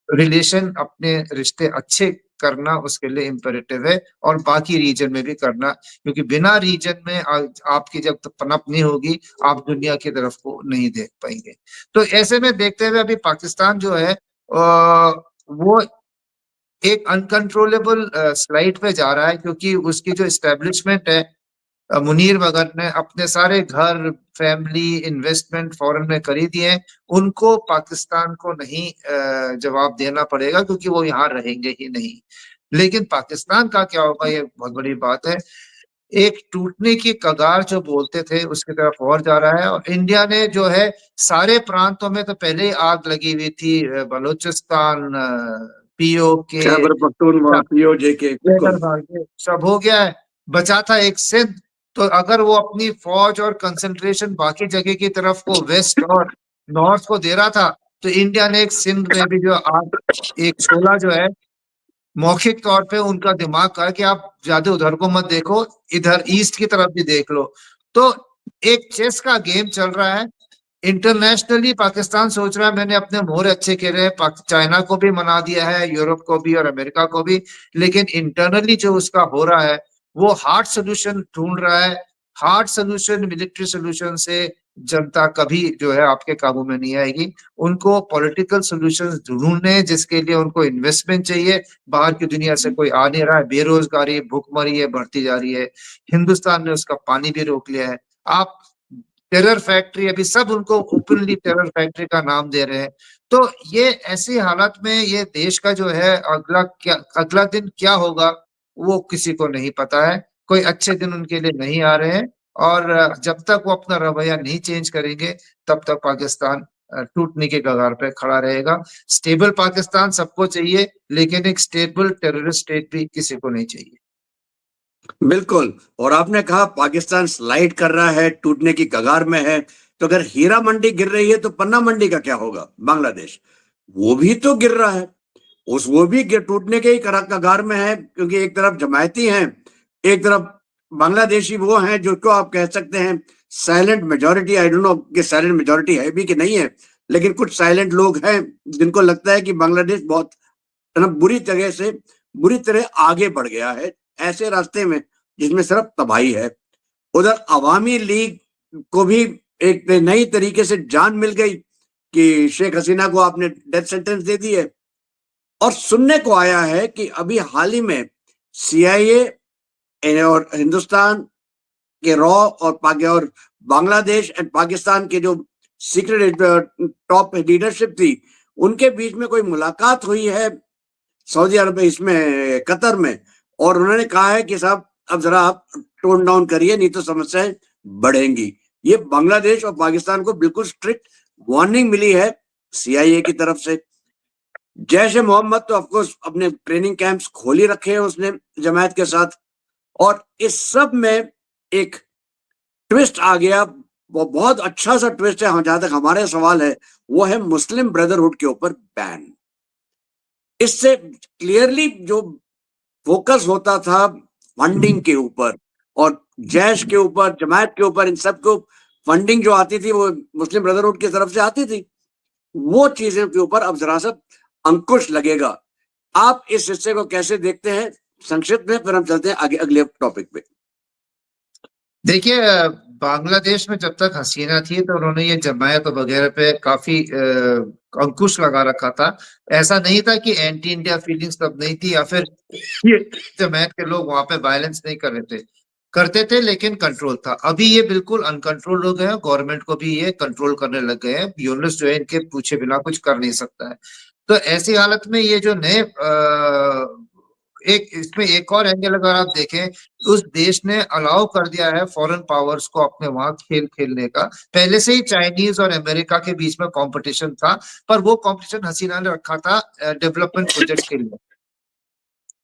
रिलेशन, अपने रिश्ते अच्छे करना उसके लिए इम्पेरेटिव है, और बाकी रीजन में भी करना, क्योंकि बिना रीजन में आपकी जब तक पनप नहीं होगी, आप दुनिया की तरफ को नहीं देख पाएंगे। तो ऐसे में देखते हुए अभी पाकिस्तान जो है वो एक अनकंट्रोलेबल स्लाइड पे जा रहा है, क्योंकि उसकी जो एस्टेब्लिशमेंट है, मुनीर मगर ने अपने सारे घर, फैमिली, इन्वेस्टमेंट फॉरेन में करी दिए हैं। उनको पाकिस्तान को नहीं जवाब देना पड़ेगा, क्योंकि वो यहाँ रहेंगे ही नहीं। लेकिन पाकिस्तान का क्या होगा, ये बहुत बड़ी बात है। एक टूटने की कगार जो बोलते थे उसकी तरफ और जा रहा है। और इंडिया ने जो है सारे प्रांतों में तो पहले ही आग लगी हुई थी, बलूचिस्तान, पीओके, खैबर पख्तूनख्वा, पीओजे के, बिल्कुल। सब हो गया है। बचा था एक सिंध। तो अगर वो अपनी फौज और कंसंट्रेशन बाकी जगह की तरफ को, वेस्ट और नॉर्थ को दे रहा था, तो इंडिया ने एक सिंध में भी जो आग एक छोला जो है, मौखिक तौर पे उनका दिमाग का कि आप ज्यादा उधर को मत देखो, इधर ईस्ट की तरफ भी देख लो। तो एक चेस का गेम चल रहा है। इंटरनेशनली पाकिस्तान सोच रहा है मैंने अपने मोहरे अच्छे खेले हैं, चाइना को भी मना दिया है, यूरोप को भी और अमेरिका को भी। लेकिन इंटरनली जो उसका हो रहा है, वो हार्ड सोल्यूशन ढूंढ रहा है। हार्ड सोल्यूशन, मिलिट्री सोल्यूशन से जनता कभी जो है आपके काबू में नहीं आएगी। उनको पॉलिटिकल सोल्यूशंस ढूंढने हैं, जिसके लिए उनको इन्वेस्टमेंट चाहिए। बाहर की दुनिया से कोई आ नहीं रहा है, बेरोजगारी, भुखमरी है, बढ़ती जा रही है। हिंदुस्तान ने उसका पानी भी रोक लिया है। आप टेरर फैक्ट्री, अभी सब उनको ओपनली टेरर फैक्ट्री का नाम दे रहे हैं। तो ये ऐसी हालत में ये देश का जो है अगला दिन क्या होगा, वो किसी को नहीं पता है। कोई अच्छे दिन उनके लिए नहीं आ रहे हैं। और जब तक वो अपना रवैया नहीं चेंज करेंगे, तब तक पाकिस्तान टूटने के कगार पे खड़ा रहेगा। स्टेबल पाकिस्तान सबको चाहिए, लेकिन एक स्टेबल टेररिस्ट स्टेट भी किसी को नहीं चाहिए। बिल्कुल। और आपने कहा पाकिस्तान स्लाइड कर रहा है, टूटने की कगार में है। तो अगर हीरा मंडी गिर रही है तो पन्ना मंडी का क्या होगा? बांग्लादेश वो भी तो गिर रहा है, वो भी टूटने के ही कगार में है, क्योंकि एक तरफ जमायती हैं, एक तरफ बांग्लादेशी वो हैं जो को आप कह सकते हैं silent majority. I don't know कि साइलेंट मेजोरिटी है भी कि नहीं है, लेकिन कुछ साइलेंट लोग हैं जिनको लगता है कि बांग्लादेश बहुत बुरी तरह आगे बढ़ गया है ऐसे रास्ते में जिसमें सिर्फ तबाही है। उधर अवामी लीग को भी एक नई तरीके से जान मिल गई कि शेख हसीना को आपने डेथ सेंटेंस दे दी है। और सुनने को आया है कि अभी हाल ही में सीआईए और हिंदुस्तान के रॉ और बांग्लादेश एंड पाकिस्तान के जो सीक्रेट टॉप लीडरशिप थी, उनके बीच में कोई मुलाकात हुई है सऊदी अरब, इसमें कतर में। और उन्होंने कहा है कि साहब अब जरा आप टोन डाउन करिए, नहीं तो समस्याएं बढ़ेंगी। ये बांग्लादेश और पाकिस्तान को बिल्कुल स्ट्रिक्ट वार्निंग मिली है सीआईए की तरफ से। जैश ए मोहम्मद तो ऑफकोर्स अपने ट्रेनिंग कैंप्स खोल ही रखे हैं उसने जमायत के साथ। और इस सब में एक ट्विस्ट आ गया, वो बहुत अच्छा सा ट्विस्ट है। जहां तक हमारे सवाल है वो है मुस्लिम ब्रदरहुड के ऊपर बैन। इससे क्लियरली जो फोकस होता था फंडिंग के ऊपर और जैश के ऊपर, जमायत के ऊपर, इन सबको फंडिंग जो आती थी वो मुस्लिम ब्रदरहुड की तरफ से आती थी, वो चीजों के ऊपर अब जरा सा अंकुश लगेगा। आप इस हिस्से को कैसे देखते हैं संक्षिप्त में, फिर हम चलते हैं आगे अगले टॉपिक पे। देखिए, बांग्लादेश में जब तक हसीना थी तो उन्होंने ये जमायत वगैरह पे काफी अंकुश लगा रखा था। ऐसा नहीं था कि एंटी इंडिया फीलिंग्स तब नहीं थी, या फिर ये जमायत के लोग वहां पे वायलेंस नहीं कर रहे थे, करते थे, लेकिन कंट्रोल था। अभी ये बिल्कुल अनकंट्रोल हो गए हैं, गवर्नमेंट को भी ये कंट्रोल करने लग गए हैं। यूनुस जो है इनके पूछे बिना कुछ कर नहीं सकता है। तो ऐसी हालत में ये जो नए एक इसमें एक और एंगल अगर आप देखें, उस देश ने अलाउ कर दिया है फॉरेन पावर्स को अपने वहां खेल खेलने का। पहले से ही चाइनीज और अमेरिका के बीच में कंपटीशन था, पर वो कंपटीशन हसीना ने रखा था डेवलपमेंट प्रोजेक्ट्स के लिए।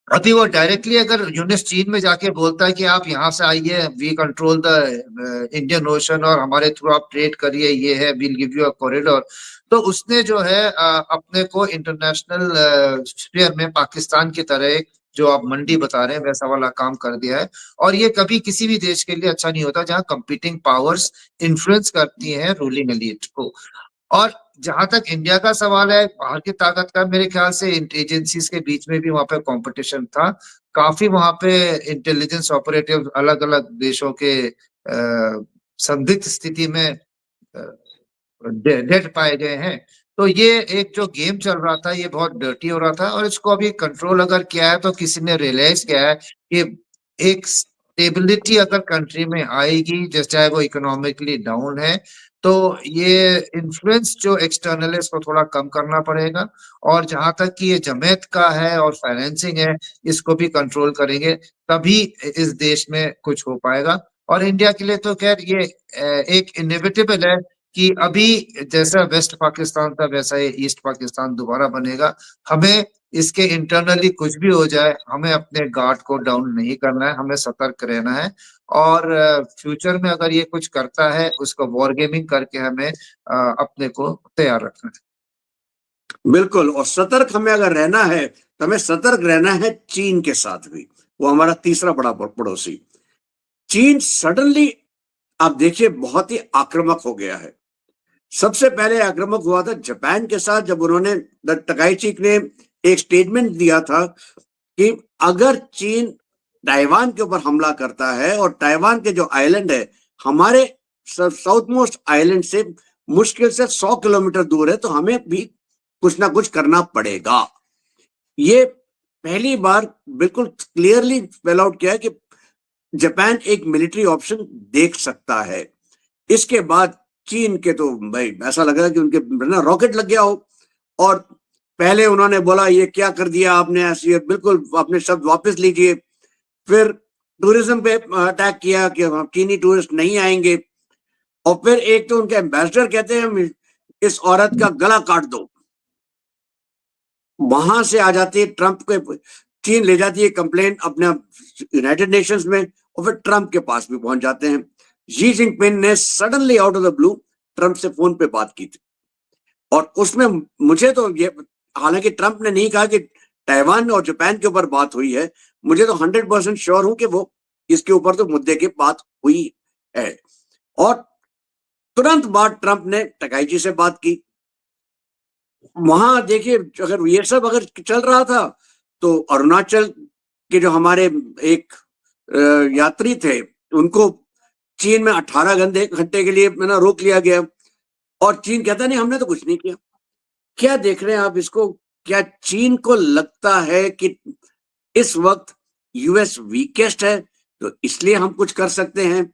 अभी वो डायरेक्टली अगर यूनिस चीन में जाके बोलता है कि आप यहाँ से आइए, we control the Indian ocean और हमारे थ्रू आप ट्रेड करिए, ये है, will give you a corridor, तो उसने जो है अपने को इंटरनेशनल स्फीयर में पाकिस्तान की तरह एक, जो आप मंडी बता रहे हैं, वैसा वाला काम कर दिया है। और ये कभी किसी भी देश के लिए अच्छा नहीं होता जहां कंपीटिंग पावर्स इन्फ्लुएंस करती हैं रूलिंग एलीट को। और जहां तक इंडिया का सवाल है, बाहर की ताकत का, मेरे ख्याल से एजेंसीज के बीच में भी वहां पे कंपटीशन था। काफी वहां पे इंटेलिजेंस ऑपरेटिव अलग अलग देशों के संदिग्ध स्थिति में डेड पाए गए हैं। तो ये एक जो गेम चल रहा था, ये बहुत डर्टी हो रहा था, और इसको अभी कंट्रोल अगर किया है तो किसी ने रियलाइज किया है कि एक स्टेबिलिटी अगर कंट्री में आएगी, जैसे चाहे वो इकोनॉमिकली डाउन है, तो ये इन्फ्लुएंस जो एक्सटर्नल है इसको थोड़ा कम करना पड़ेगा। और जहां तक कि ये जमैत का है और फाइनेंसिंग है, इसको भी कंट्रोल करेंगे, तभी इस देश में कुछ हो पाएगा। और इंडिया के लिए तो खैर ये एक इनएविटेबल है कि अभी जैसा वेस्ट पाकिस्तान था वैसा ये ईस्ट पाकिस्तान दोबारा बनेगा। हमें इसके इंटरनली कुछ भी हो जाए, हमें अपने गार्ड को डाउन नहीं करना है, हमें सतर्क रहना है। और फ्यूचर में अगर ये कुछ करता है, उसको वॉर गेमिंग करके हमें अपने को तैयार रखना है। बिल्कुल, और सतर्क हमें अगर रहना है तो हमें सतर्क रहना है चीन के साथ भी। वो हमारा तीसरा बड़ा पड़ोसी। चीन सडनली आप देखिए बहुत ही आक्रामक हो गया है। सबसे पहले आक्रामक हुआ था जापान के साथ, जब उन्होंने तकाइची ने एक स्टेटमेंट दिया था कि अगर चीन ताइवान के ऊपर हमला करता है, और ताइवान के जो आइलैंड है हमारे साउथ मोस्ट आइलैंड से मुश्किल से 100 किलोमीटर दूर है, तो हमें भी कुछ ना कुछ करना पड़ेगा। ये पहली बार बिल्कुल क्लियरली स्पेल आउट किया है कि जापान एक मिलिट्री ऑप्शन देख सकता है। इसके बाद चीन के तो भाई ऐसा लग रहा है कि उनके ना रॉकेट लग गया हो। और पहले उन्होंने बोला ये क्या कर दिया आपने, ऐसे बिल्कुल अपने शब्द वापस लीजिए। फिर टूरिज्म पे अटैक किया कि चीनी टूरिस्ट नहीं आएंगे। और फिर एक तो उनके एम्बेसडर कहते हैं इस औरत का गला काट दो। वहां से आ जाती है ट्रंप के, चीन ले जाती है कंप्लेंट अपने यूनाइटेड नेशंस में, और फिर ट्रंप के पास भी पहुंच जाते हैं। शी जिनपिंग ने suddenly out of the blue Trump से फोन पे बात की थी। और उसमें मुझे तो ये, हालांकि ट्रंप ने नहीं कहा कि ताइवान और जापान के ऊपर बात हुई है, मुझे तो 100% श्योर हूं कि वो इसके ऊपर तो मुद्दे की बात हुई है। और तुरंत बाद ट्रंप ने टकाइची से बात की। वहां देखिए अगर ये सब अगर चल रहा था, तो अरुणाचल के जो हमारे एक यात्री थे, उनको चीन में 18 घंटे के लिए ना रोक लिया गया। और चीन कहता नहीं हमने तो कुछ नहीं किया। क्या देख रहे हैं आप इसको? क्या चीन को लगता है कि इस वक्त यूएस वीकेस्ट है तो इसलिए हम कुछ कर सकते हैं,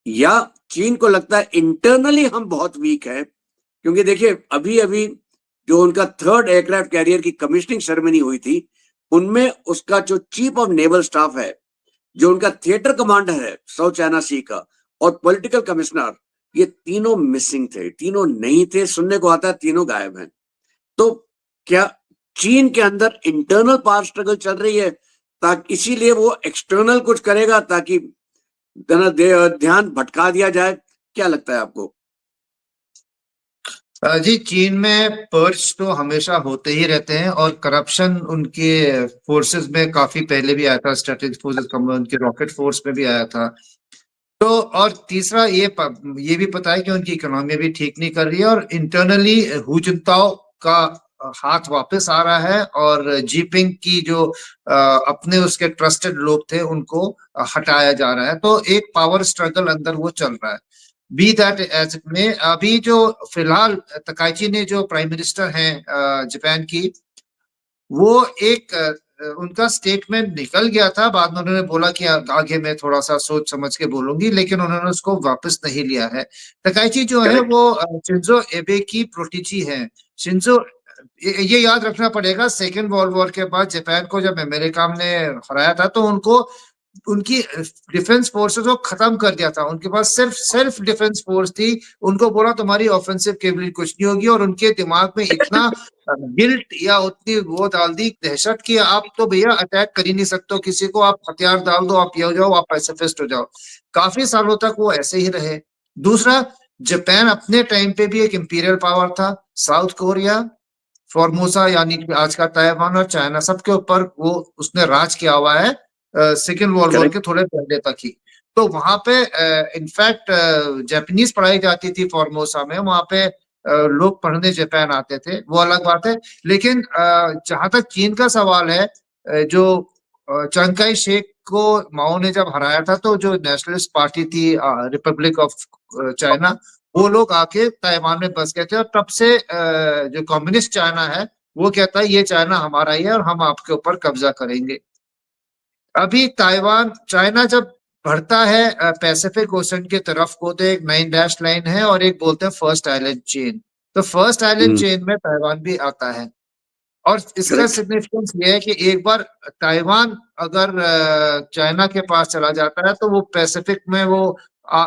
या चीन को लगता है इंटरनली हम बहुत वीक है? क्योंकि देखिए अभी अभी जो उनका 3rd एयरक्राफ्ट कैरियर की कमिश्निंग सेरेमनी हुई थी, उनमें उसका जो चीफ ऑफ नेवल स्टाफ है, जो उनका थिएटर कमांडर है साउथ चाइना सी का, और पॉलिटिकल कमिश्नर, ये तीनों मिसिंग थे, तीनों नहीं थे। सुनने को आता है तीनों गायब हैं। तो क्या चीन के अंदर इंटरनल पावर स्ट्रगल चल रही है, ताकि इसीलिए वो एक्सटर्नल कुछ करेगा ताकि ध्यान भटका दिया जाए? क्या लगता है आपको? जी, चीन में पर्च तो हमेशा होते ही रहते हैं, और करप्शन उनके फोर्सेस में काफी पहले भी आया था, स्ट्रेटेजिक फोर्सेस उनके रॉकेट फोर्स में भी आया था। तो और तीसरा ये भी पता है कि उनकी इकोनॉमी भी ठीक नहीं कर रही है, और इंटरनली हू जिनताओ का हाथ वापस आ रहा है, और जीपिंग की जो अपने उसके ट्रस्टेड लोग थे उनको हटाया जा रहा है। तो एक पावर स्ट्रगल अंदर वो चल रहा है। बी दैट एज में अभी जो फिलहाल तकाइची ने जो प्राइम मिनिस्टर हैं जापान की, वो एक उनका स्टेटमेंट निकल गया था, बाद में उन्होंने बोला कि आगे मैं थोड़ा सा सोच समझ के बोलूंगी, लेकिन उन्होंने उसको वापस नहीं लिया है। तकाइची जो है वो शिंजो एबे की प्रोटेजी है। शिंजो ये याद रखना पड़ेगा, सेकेंड वर्ल्ड वॉर के बाद जापान को जब अमेरिका ने हराया था तो उनको उनकी डिफेंस फोर्सेस को खत्म कर दिया था। उनके पास सिर्फ सेल्फ डिफेंस फोर्स थी। उनको बोला तुम्हारी ऑफेंसिव कैपेबिलिटी कुछ नहीं होगी, और उनके दिमाग में इतना गिल्ट या उतनी वो डाल दी दहशत कि आप तो भैया अटैक कर ही नहीं सकते हो किसी को, आप हथियार डाल दो, आप ये हो जाओ, आप पैसिफिस्ट हो जाओ। काफी सालों तक वो ऐसे ही रहे। दूसरा, जापान अपने टाइम पे भी एक इंपीरियल पावर था। साउथ कोरिया, फॉर्मोसा यानी कि आज का ताइवान और चाइना, सबके ऊपर वो उसने राज किया हुआ है सेकेंड वर्ल्ड वॉर करेक्ट। के थोड़े पहले तक ही। तो वहां पे इनफैक्ट जापानीज पढ़ाई जाती थी फॉर्मोसा में। वहां पे लोग पढ़ने जापान आते थे, वो अलग बात है। लेकिन जहां तक चीन का सवाल है, जो चिंग शेक को माओ ने जब हराया था तो जो नेशनलिस्ट पार्टी थी रिपब्लिक ऑफ चाइना, वो लोग आके ताइवान में बस गए थे। और तब से जो कम्युनिस्ट चाइना है वो कहता है ये चाइना हमारा ही है और हम आपके ऊपर कब्जा करेंगे। अभी ताइवान चाइना जब बढ़ता है पैसिफिक ओशन की तरफ को, तो एक 9 डैश लाइन है और एक बोलते हैं फर्स्ट आइलैंड चेन। तो फर्स्ट आइलैंड चेन में ताइवान भी आता है। और इसका करेक्ट। सिग्निफिकेंस ये है कि एक बार ताइवान अगर चाइना के पास चला जाता है तो वो पैसिफिक में वो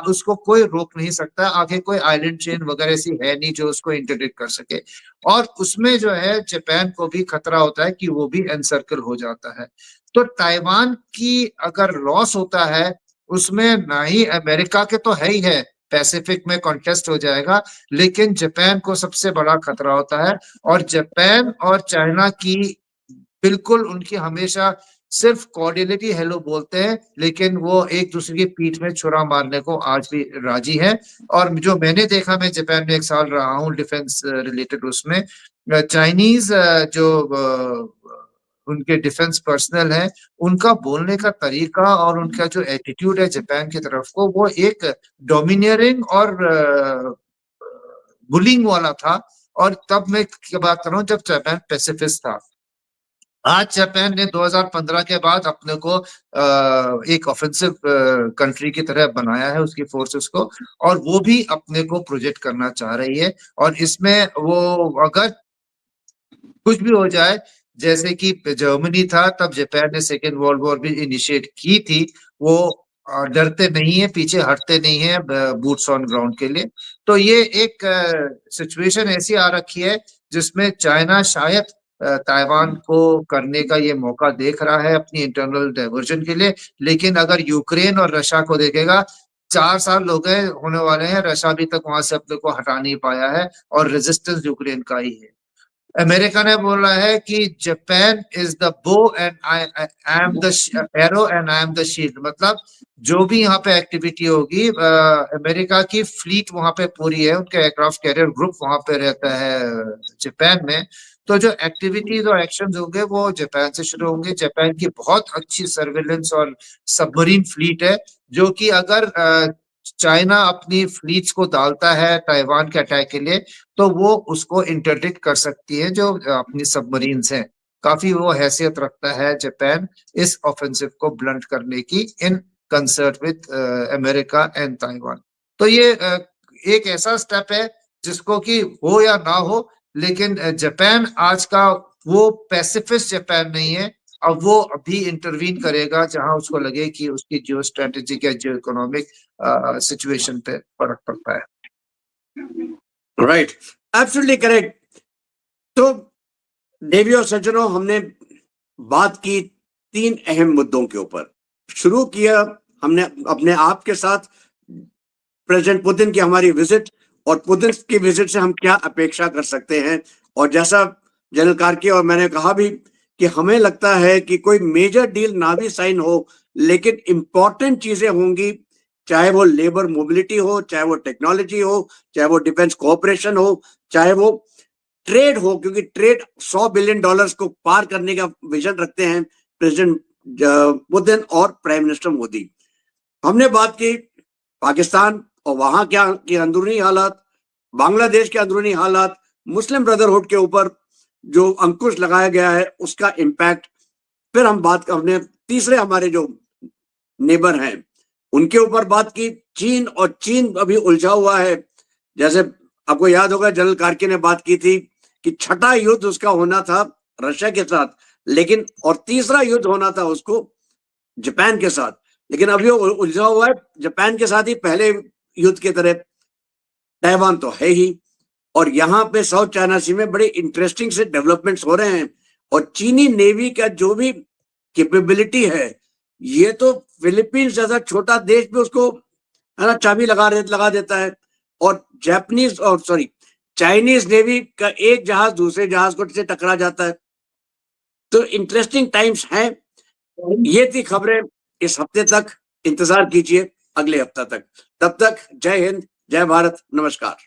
उसको कोई रोक नहीं सकता। आगे कोई आइलैंड चेन वगैरह ऐसी है नहीं जो उसको इंटरडिक्ट कर सके। और उसमें जो है जापान को भी खतरा होता है कि वो भी एनसर्कल हो जाता है। तो ताइवान की अगर लॉस होता है, उसमें ना ही अमेरिका के तो है ही है, पैसिफिक में कॉन्टेस्ट हो जाएगा, लेकिन जापान को सबसे बड़ा खतरा होता है। और जापान और चाइना की बिल्कुल उनकी हमेशा सिर्फ कॉर्डियलिटी हेलो बोलते हैं, लेकिन वो एक दूसरे की पीठ में छुरा मारने को आज भी राजी है। और जो मैंने देखा, मैं जापान में 1 साल रहा हूँ डिफेंस रिलेटेड, उसमें चाइनीज जो उनके डिफेंस पर्सनल है, उनका बोलने का तरीका और उनका जो एटीट्यूड है जापान की तरफ को, वो एक डोमिनियरिंग और बुलिंग वाला था। और तब मैं की बात कर रहा हूँ जब जापान पैसिफिस्ट था। आज जापान ने 2015 के बाद अपने को एक ऑफेंसिव कंट्री की तरह बनाया है, उसकी फोर्सेस को, और वो भी अपने को प्रोजेक्ट करना चाह रही है। और इसमें वो अगर कुछ भी हो जाए, जैसे कि जर्मनी था तब जापान ने सेकेंड वर्ल्ड वॉर भी इनिशिएट की थी, वो डरते नहीं है, पीछे हटते नहीं है बूट्स ऑन ग्राउंड के लिए। तो ये एक सिचुएशन ऐसी आ रखी है जिसमें चाइना शायद ताइवान को करने का ये मौका देख रहा है अपनी इंटरनल डाइवर्जन के लिए। लेकिन अगर यूक्रेन और रशिया को देखेगा, 4 साल हो गए होने वाले हैं, रशिया अभी तक वहां से अपने को हटा नहीं पाया है और रेजिस्टेंस यूक्रेन का ही है। अमेरिका ने बोला है कि Japan is the bow and I am the arrow and I am the shield. मतलब जो भी यहाँ पे एक्टिविटी होगी, अमेरिका की फ्लीट वहां पे पूरी है, उनके एयरक्राफ्ट कैरियर ग्रुप वहां पे रहता है जापान में। तो जो एक्टिविटीज और एक्शन होंगे वो जापान से शुरू होंगे। जापान की बहुत अच्छी सर्वेलेंस और सबमरीन फ्लीट है, जो कि अगर चाइना अपनी फ्लीट्स को डालता है ताइवान के अटैक के लिए, तो वो उसको इंटरडिक्ट कर सकती है जो अपनी सबमरीन्स हैं। काफी वो हैसियत रखता है जापान इस ऑफेंसिव को ब्लंट करने की, in concert with America and Taiwan. तो ये एक ऐसा स्टेप है जिसको कि हो या ना हो, लेकिन जापान आज का वो पैसिफिस्ट जापान नहीं है। अब वो अभी इंटरवीन करेगा जहां उसको लगे कि उसकी जियो स्ट्रेटेजिक या जियो इकोनॉमिक सिचुएशन पे फर्क पड़ता है। Right, absolutely correct. तो देवी और सज्जनों, हमने बात की 3 अहम मुद्दों के ऊपर। शुरू किया हमने अपने आप के साथ प्रेसिडेंट पुतिन की हमारी विजिट, और पुतिन की विजिट से हम क्या अपेक्षा कर सकते हैं। और जैसा जनरल कार्की और मैंने कहा भी कि हमें लगता है कि कोई मेजर डील ना भी साइन हो, लेकिन इंपॉर्टेंट चीजें होंगी, चाहे वो लेबर मोबिलिटी हो, चाहे वो टेक्नोलॉजी हो, चाहे वो डिफेंस कोऑपरेशन हो, चाहे वो ट्रेड हो, क्योंकि ट्रेड $100 बिलियन को पार करने का विजन रखते हैं प्रेसिडेंट पुतिन और प्राइम मिनिस्टर मोदी। हमने बात की पाकिस्तान और वहां क्या की अंदरूनी हालात, बांग्लादेश के अंदरूनी हालात, मुस्लिम ब्रदरहुड के ऊपर जो अंकुश लगाया गया है उसका इम्पैक्ट। फिर हम बात हमने तीसरे हमारे जो नेबर हैं उनके ऊपर बात की, चीन, और चीन अभी उलझा हुआ है। जैसे आपको याद होगा जनरल कार्की ने बात की थी कि छठा युद्ध उसका होना था रशिया के साथ, लेकिन और तीसरा युद्ध होना था उसको जापान के साथ, लेकिन अभी वो उलझा हुआ है जापान के साथ ही पहले युद्ध की तरह। ताइवान तो है ही, और यहाँ पे साउथ चाइना सी में बड़े इंटरेस्टिंग से डेवलपमेंट्स हो रहे हैं, और चीनी नेवी का जो भी कैपेबिलिटी है, ये तो फिलीपींस जैसा छोटा देश भी उसको है ना चाबी लगा देता है, और जापानीज और सॉरी चाइनीज नेवी का एक जहाज दूसरे जहाज को से टकरा जाता है। तो इंटरेस्टिंग टाइम्स हैं। ये थी खबरें इस हफ्ते तक। इंतजार कीजिए अगले हफ्ता तक। तब तक जय हिंद, जय भारत, नमस्कार।